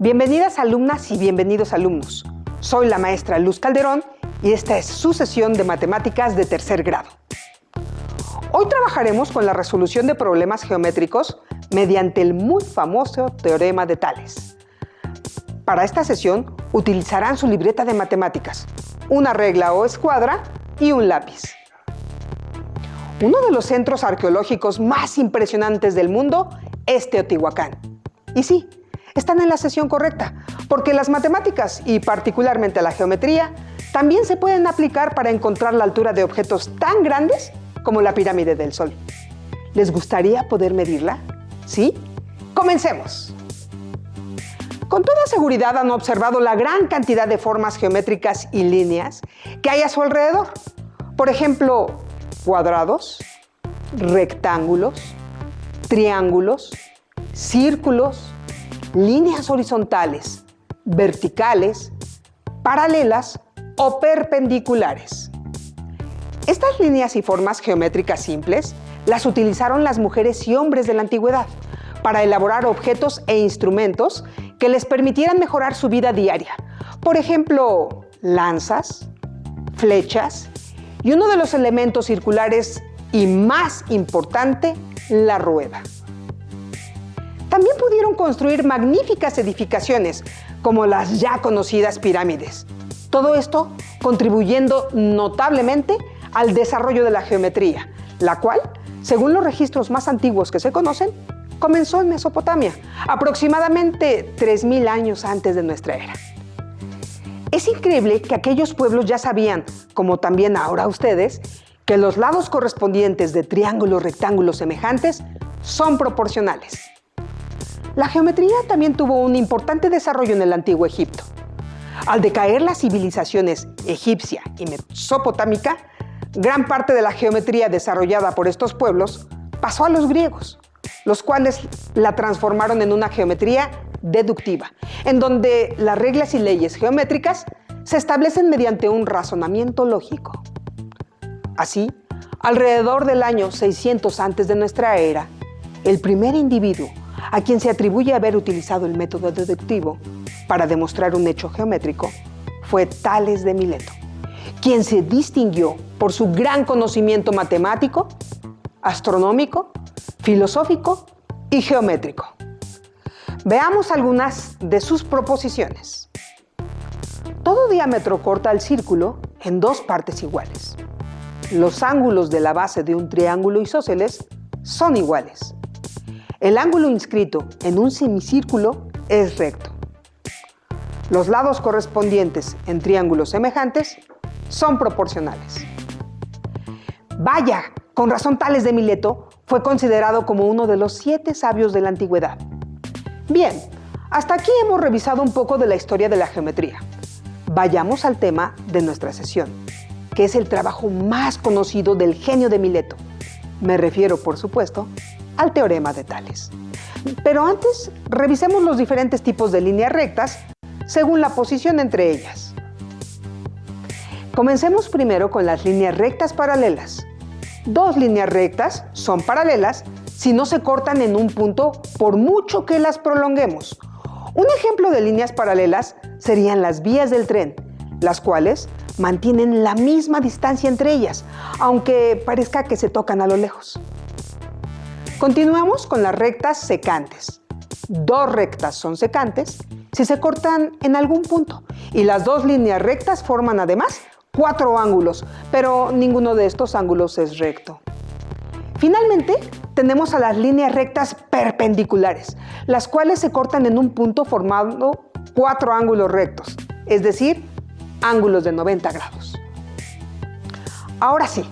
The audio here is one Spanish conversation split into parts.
Bienvenidas alumnas y bienvenidos alumnos. Soy la maestra Luz Calderón y esta es su sesión de matemáticas de tercer grado. Hoy trabajaremos con la resolución de problemas geométricos mediante el muy famoso teorema de Tales. Para esta sesión utilizarán su libreta de matemáticas, una regla o escuadra y un lápiz. Uno de los centros arqueológicos más impresionantes del mundo es Teotihuacán. Y sí, están en la sesión correcta, porque las matemáticas y particularmente la geometría también se pueden aplicar para encontrar la altura de objetos tan grandes como la pirámide del Sol. ¿Les gustaría poder medirla? ¿Sí? ¡Comencemos! Con toda seguridad han observado la gran cantidad de formas geométricas y líneas que hay a su alrededor. Por ejemplo, cuadrados, rectángulos, triángulos, círculos, líneas horizontales, verticales, paralelas o perpendiculares. Estas líneas y formas geométricas simples las utilizaron las mujeres y hombres de la antigüedad para elaborar objetos e instrumentos que les permitieran mejorar su vida diaria. Por ejemplo, lanzas, flechas y uno de los elementos circulares y más importante, la rueda. También pudieron construir magníficas edificaciones, como las ya conocidas pirámides. Todo esto contribuyendo notablemente al desarrollo de la geometría, la cual, según los registros más antiguos que se conocen, comenzó en Mesopotamia, aproximadamente 3000 años antes de nuestra era. Es increíble que aquellos pueblos ya sabían, como también ahora ustedes, que los lados correspondientes de triángulos rectángulos semejantes son proporcionales. La geometría también tuvo un importante desarrollo en el Antiguo Egipto. Al decaer las civilizaciones egipcia y mesopotámica, gran parte de la geometría desarrollada por estos pueblos pasó a los griegos, los cuales la transformaron en una geometría deductiva, en donde las reglas y leyes geométricas se establecen mediante un razonamiento lógico. Así, alrededor del año 600 antes de nuestra era, el primer individuo a quien se atribuye haber utilizado el método deductivo para demostrar un hecho geométrico fue Tales de Mileto, quien se distinguió por su gran conocimiento matemático, astronómico, filosófico y geométrico. Veamos algunas de sus proposiciones. Todo diámetro corta el círculo en dos partes iguales. Los ángulos de la base de un triángulo isósceles son iguales. El ángulo inscrito en un semicírculo es recto. Los lados correspondientes en triángulos semejantes son proporcionales. Vaya, con razón Tales de Mileto fue considerado como uno de los 7 sabios de la antigüedad. Bien, hasta aquí hemos revisado un poco de la historia de la geometría. Vayamos al tema de nuestra sesión, que es el trabajo más conocido del genio de Mileto. Me refiero, por supuesto, al teorema de Tales. Pero antes, revisemos los diferentes tipos de líneas rectas según la posición entre ellas. Comencemos primero con las líneas rectas paralelas. Dos líneas rectas son paralelas si no se cortan en un punto por mucho que las prolonguemos. Un ejemplo de líneas paralelas serían las vías del tren, las cuales mantienen la misma distancia entre ellas, aunque parezca que se tocan a lo lejos. Continuamos con las rectas secantes. Dos rectas son secantes si se cortan en algún punto, y las dos líneas rectas forman además 4 ángulos, pero ninguno de estos ángulos es recto. Finalmente, tenemos a las líneas rectas perpendiculares, las cuales se cortan en un punto formando 4 ángulos rectos, es decir, ángulos de 90 grados. Ahora sí,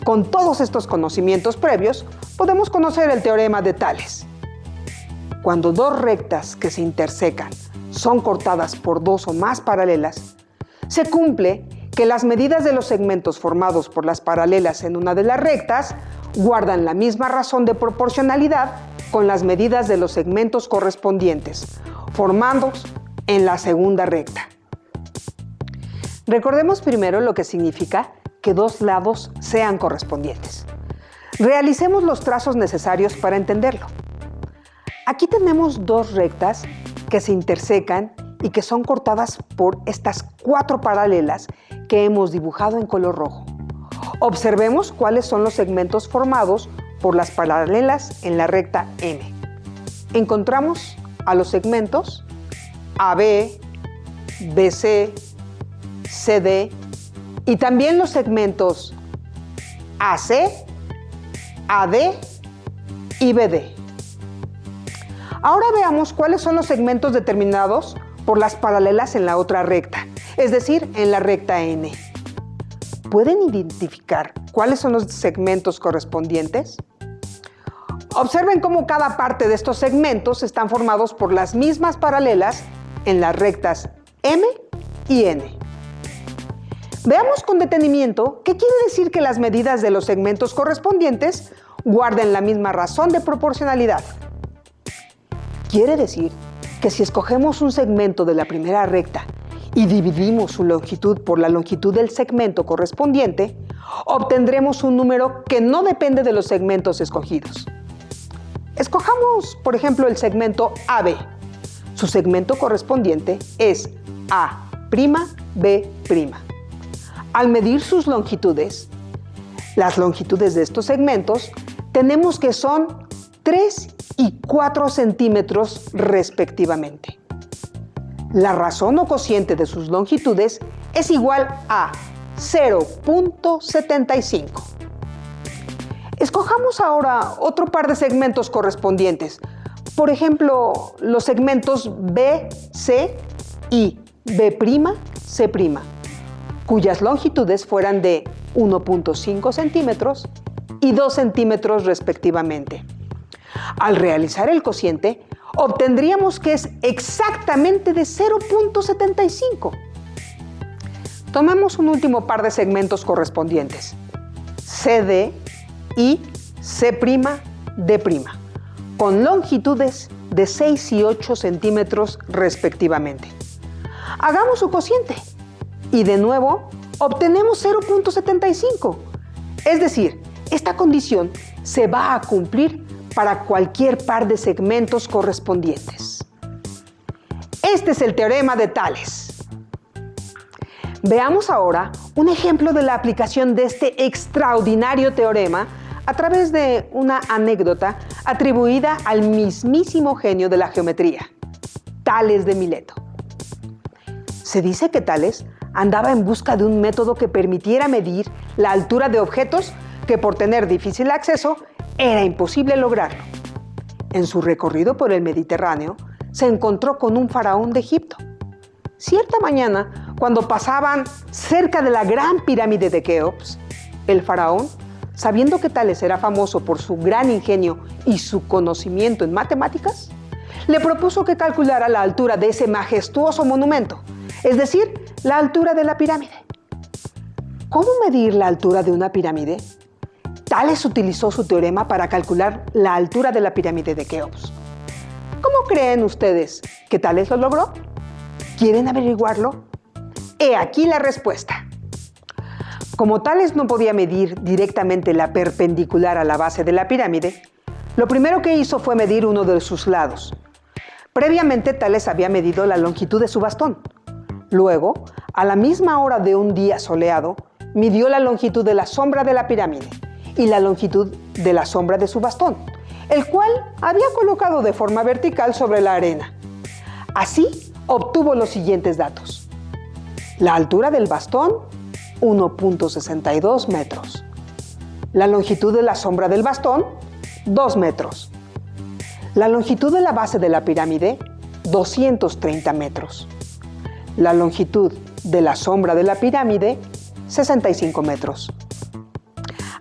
con todos estos conocimientos previos, podemos conocer el teorema de Tales. Cuando dos rectas que se intersecan son cortadas por dos o más paralelas, se cumple que las medidas de los segmentos formados por las paralelas en una de las rectas guardan la misma razón de proporcionalidad con las medidas de los segmentos correspondientes, formados en la segunda recta. Recordemos primero lo que significa que dos lados sean correspondientes. Realicemos los trazos necesarios para entenderlo. Aquí tenemos dos rectas que se intersecan y que son cortadas por estas 4 paralelas que hemos dibujado en color rojo. Observemos cuáles son los segmentos formados por las paralelas en la recta M. Encontramos a los segmentos AB, BC, CD y también los segmentos AC, AD y BD. Ahora veamos cuáles son los segmentos determinados por las paralelas en la otra recta, es decir, en la recta N. ¿Pueden identificar cuáles son los segmentos correspondientes? Observen cómo cada parte de estos segmentos están formados por las mismas paralelas en las rectas M y N. Veamos con detenimiento qué quiere decir que las medidas de los segmentos correspondientes guarden la misma razón de proporcionalidad. Quiere decir que si escogemos un segmento de la primera recta y dividimos su longitud por la longitud del segmento correspondiente, obtendremos un número que no depende de los segmentos escogidos. Escojamos, por ejemplo, el segmento AB. Su segmento correspondiente es A'B'. Al medir sus longitudes, las longitudes de estos segmentos, tenemos que son 3 y 4 centímetros respectivamente. La razón o cociente de sus longitudes es igual a 0.75. Escojamos ahora otro par de segmentos correspondientes, por ejemplo, los segmentos BC y B'C', cuyas longitudes fueran de 1.5 centímetros y 2 centímetros respectivamente. Al realizar el cociente, obtendríamos que es exactamente de 0.75. Tomemos un último par de segmentos correspondientes, CD y C'D', con longitudes de 6 y 8 centímetros respectivamente. Hagamos su cociente y de nuevo obtenemos 0.75. Es decir, esta condición se va a cumplir para cualquier par de segmentos correspondientes. Este es el teorema de Tales. Veamos ahora un ejemplo de la aplicación de este extraordinario teorema a través de una anécdota atribuida al mismísimo genio de la geometría, Tales de Mileto. Se dice que Tales andaba en busca de un método que permitiera medir la altura de objetos que por tener difícil acceso era imposible lograrlo. En su recorrido por el Mediterráneo, se encontró con un faraón de Egipto. Cierta mañana, cuando pasaban cerca de la gran pirámide de Keops, el faraón, sabiendo que Tales era famoso por su gran ingenio y su conocimiento en matemáticas, le propuso que calculara la altura de ese majestuoso monumento, es decir, la altura de la pirámide. ¿Cómo medir la altura de una pirámide? Tales utilizó su teorema para calcular la altura de la pirámide de Keops. ¿Cómo creen ustedes que Tales lo logró? ¿Quieren averiguarlo? He aquí la respuesta. Como Tales no podía medir directamente la perpendicular a la base de la pirámide, lo primero que hizo fue medir uno de sus lados. Previamente, Tales había medido la longitud de su bastón. Luego, a la misma hora de un día soleado, midió la longitud de la sombra de la pirámide y la longitud de la sombra de su bastón, el cual había colocado de forma vertical sobre la arena. Así, obtuvo los siguientes datos. La altura del bastón, 1.62 metros. La longitud de la sombra del bastón, 2 metros. La longitud de la base de la pirámide, 230 metros. La longitud de la sombra de la pirámide, 65 metros.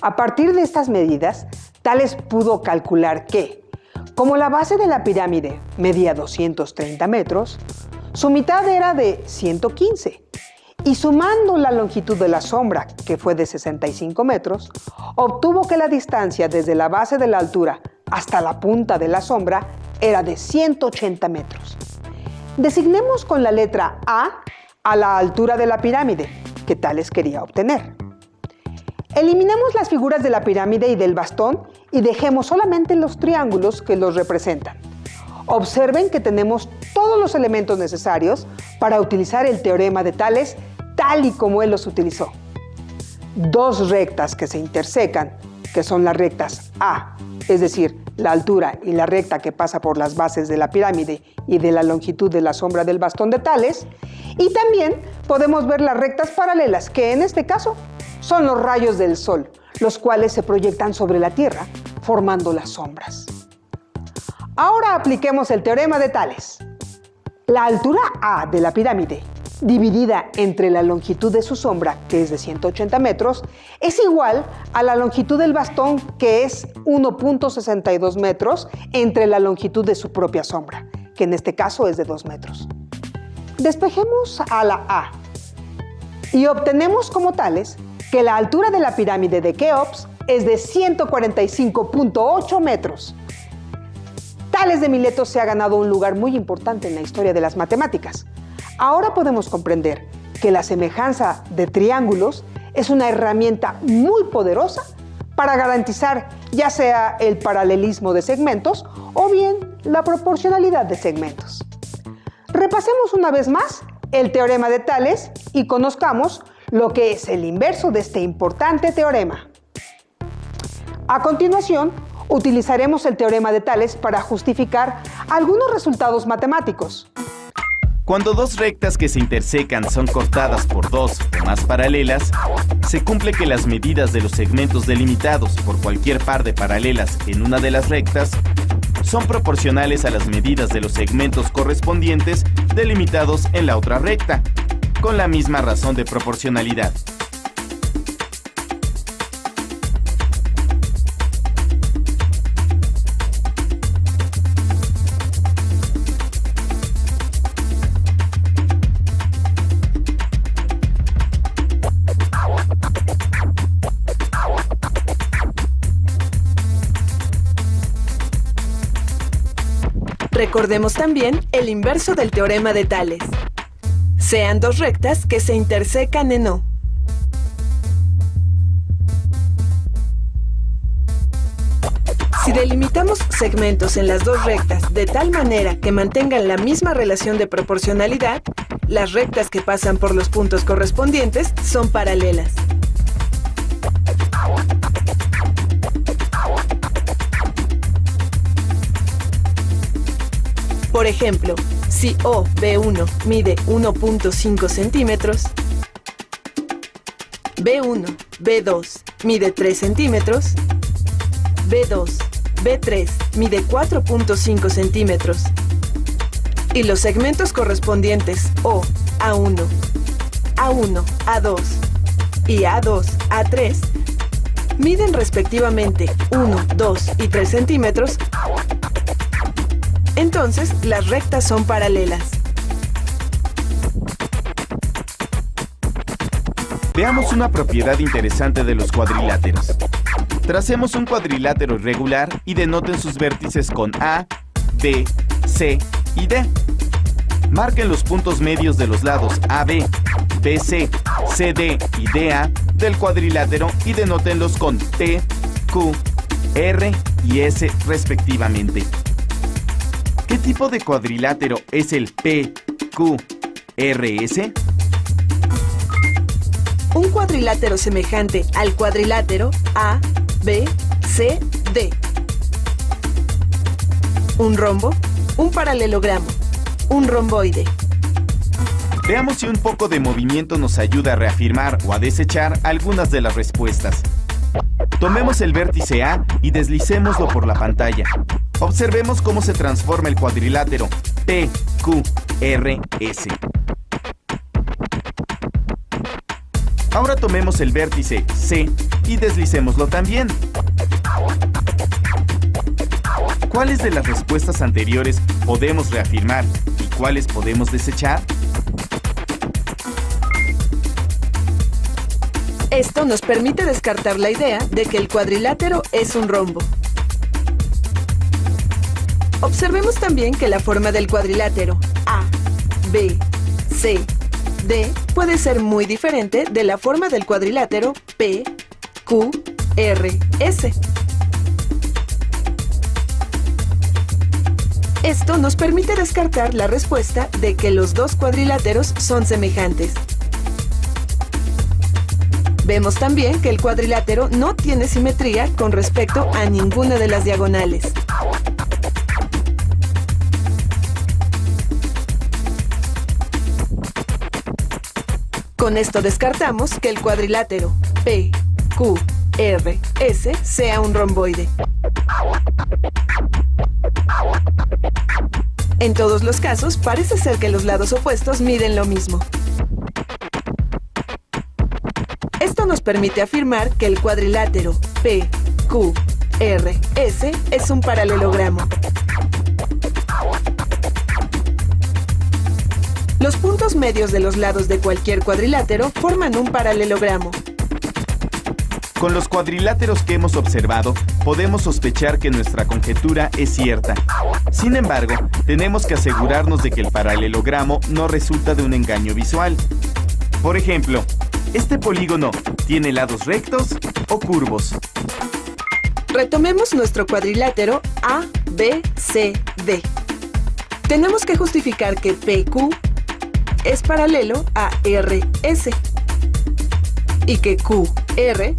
A partir de estas medidas, Tales pudo calcular que, como la base de la pirámide medía 230 metros, su mitad era de 115, y sumando la longitud de la sombra, que fue de 65 metros, obtuvo que la distancia desde la base de la altura hasta la punta de la sombra era de 180 metros. Designemos con la letra A la altura de la pirámide que Tales quería obtener. Eliminemos las figuras de la pirámide y del bastón y dejemos solamente los triángulos que los representan. Observen que tenemos todos los elementos necesarios para utilizar el teorema de Tales tal y como él los utilizó. Dos rectas que se intersecan, que son las rectas A, es decir, la altura y la recta que pasa por las bases de la pirámide y de la longitud de la sombra del bastón de Tales. Y también podemos ver las rectas paralelas, que en este caso son los rayos del Sol, los cuales se proyectan sobre la Tierra, formando las sombras. Ahora apliquemos el teorema de Tales. La altura A de la pirámide, dividida entre la longitud de su sombra, que es de 180 metros, es igual a la longitud del bastón, que es 1.62 metros, entre la longitud de su propia sombra, que en este caso es de 2 metros. Despejemos a la A y obtenemos como Tales que la altura de la pirámide de Keops es de 145.8 metros. Tales de Mileto se ha ganado un lugar muy importante en la historia de las matemáticas. Ahora podemos comprender que la semejanza de triángulos es una herramienta muy poderosa para garantizar ya sea el paralelismo de segmentos o bien la proporcionalidad de segmentos. Repasemos una vez más el teorema de Tales y conozcamos lo que es el inverso de este importante teorema. A continuación, utilizaremos el teorema de Tales para justificar algunos resultados matemáticos. Cuando dos rectas que se intersecan son cortadas por dos o más paralelas, se cumple que las medidas de los segmentos delimitados por cualquier par de paralelas en una de las rectas son proporcionales a las medidas de los segmentos correspondientes delimitados en la otra recta, con la misma razón de proporcionalidad. Recordemos también el inverso del teorema de Tales. Sean dos rectas que se intersecan en O. Si delimitamos segmentos en las dos rectas de tal manera que mantengan la misma relación de proporcionalidad, las rectas que pasan por los puntos correspondientes son paralelas. Por ejemplo, si OB1 mide 1.5 centímetros, B1, B2 mide 3 centímetros, B2, B3 mide 4.5 centímetros y los segmentos correspondientes O, A1, A1, A2 y A2, A3 miden respectivamente 1, 2 y 3 centímetros, entonces las rectas son paralelas. Veamos una propiedad interesante de los cuadriláteros. Tracemos un cuadrilátero irregular y denoten sus vértices con A, B, C y D. Marquen los puntos medios de los lados AB, BC, CD y DA del cuadrilátero y denótenlos con P, Q, R y S respectivamente. ¿Qué tipo de cuadrilátero es el PQRS? Un cuadrilátero semejante al cuadrilátero ABCD. Un rombo, un paralelogramo, un romboide. Veamos si un poco de movimiento nos ayuda a reafirmar o a desechar algunas de las respuestas. Tomemos el vértice A y deslicémoslo por la pantalla. Observemos cómo se transforma el cuadrilátero PQRS. Ahora tomemos el vértice C y deslicémoslo también. ¿Cuáles de las respuestas anteriores podemos reafirmar y cuáles podemos desechar? Esto nos permite descartar la idea de que el cuadrilátero es un rombo. Observemos también que la forma del cuadrilátero A, B, C, D puede ser muy diferente de la forma del cuadrilátero P, Q, R, S. Esto nos permite descartar la respuesta de que los dos cuadriláteros son semejantes. Vemos también que el cuadrilátero no tiene simetría con respecto a ninguna de las diagonales. Con esto descartamos que el cuadrilátero PQRS sea un romboide. En todos los casos, parece ser que los lados opuestos miden lo mismo. Esto nos permite afirmar que el cuadrilátero PQRS es un paralelogramo. Los puntos medios de los lados de cualquier cuadrilátero forman un paralelogramo. Con los cuadriláteros que hemos observado, podemos sospechar que nuestra conjetura es cierta. Sin embargo, tenemos que asegurarnos de que el paralelogramo no resulta de un engaño visual. Por ejemplo, ¿este polígono tiene lados rectos o curvos? Retomemos nuestro cuadrilátero ABCD. Tenemos que justificar que PQ es paralelo a RS y que QR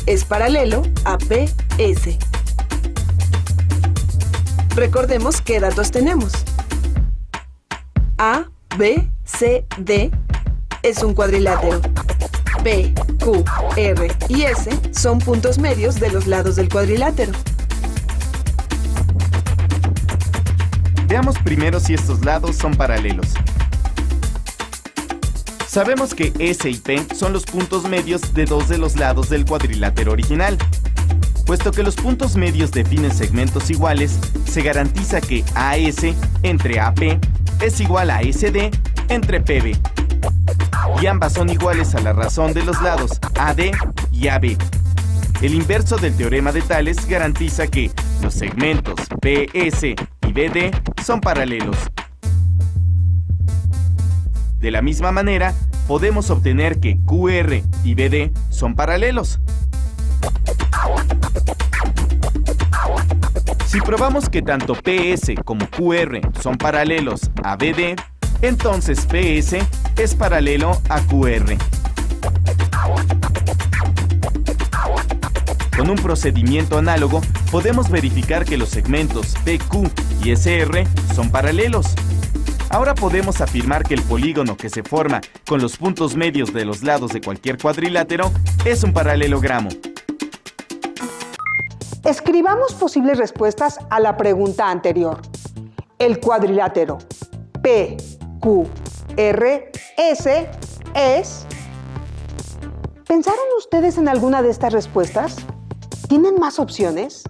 es paralelo a PS. Recordemos qué datos tenemos. ABCD es un cuadrilátero. P, Q, R y S son puntos medios de los lados del cuadrilátero. Veamos primero si estos lados son paralelos. Sabemos que S y P son los puntos medios de dos de los lados del cuadrilátero original. Puesto que los puntos medios definen segmentos iguales, se garantiza que AS entre AP es igual a SD entre PB. Y ambas son iguales a la razón de los lados AD y AB. El inverso del teorema de Tales garantiza que los segmentos PS y BD son paralelos. De la misma manera, podemos obtener que QR y BD son paralelos. Si probamos que tanto PS como QR son paralelos a BD, entonces PS es paralelo a QR. Con un procedimiento análogo, podemos verificar que los segmentos PQ y SR son paralelos. Ahora podemos afirmar que el polígono que se forma con los puntos medios de los lados de cualquier cuadrilátero es un paralelogramo. Escribamos posibles respuestas a la pregunta anterior. El cuadrilátero PQRS es... ¿Pensaron ustedes en alguna de estas respuestas? ¿Tienen más opciones?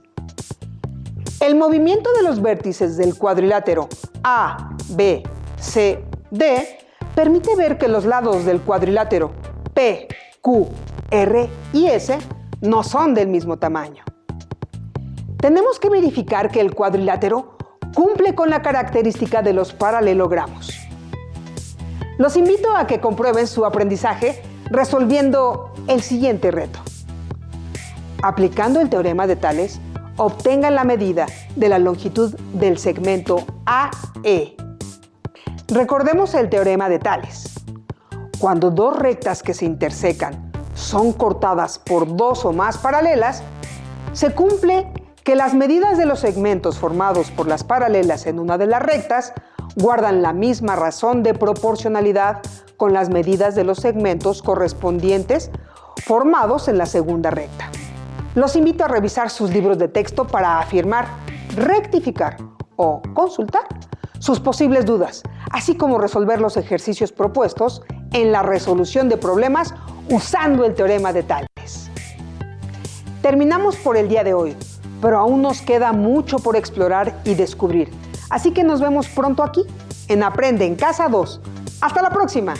El movimiento de los vértices del cuadrilátero A, B, C, D permite ver que los lados del cuadrilátero P, Q, R y S no son del mismo tamaño. Tenemos que verificar que el cuadrilátero cumple con la característica de los paralelogramos. Los invito a que comprueben su aprendizaje resolviendo el siguiente reto. Aplicando el teorema de Tales, obtengan la medida de la longitud del segmento AE. Recordemos el teorema de Tales. Cuando dos rectas que se intersecan son cortadas por dos o más paralelas, se cumple que las medidas de los segmentos formados por las paralelas en una de las rectas guardan la misma razón de proporcionalidad con las medidas de los segmentos correspondientes formados en la segunda recta. Los invito a revisar sus libros de texto para afirmar, rectificar o consultar sus posibles dudas, así como resolver los ejercicios propuestos en la resolución de problemas usando el teorema de Tales. Terminamos por el día de hoy, pero aún nos queda mucho por explorar y descubrir. Así que nos vemos pronto aquí, en Aprende en Casa 2. ¡Hasta la próxima!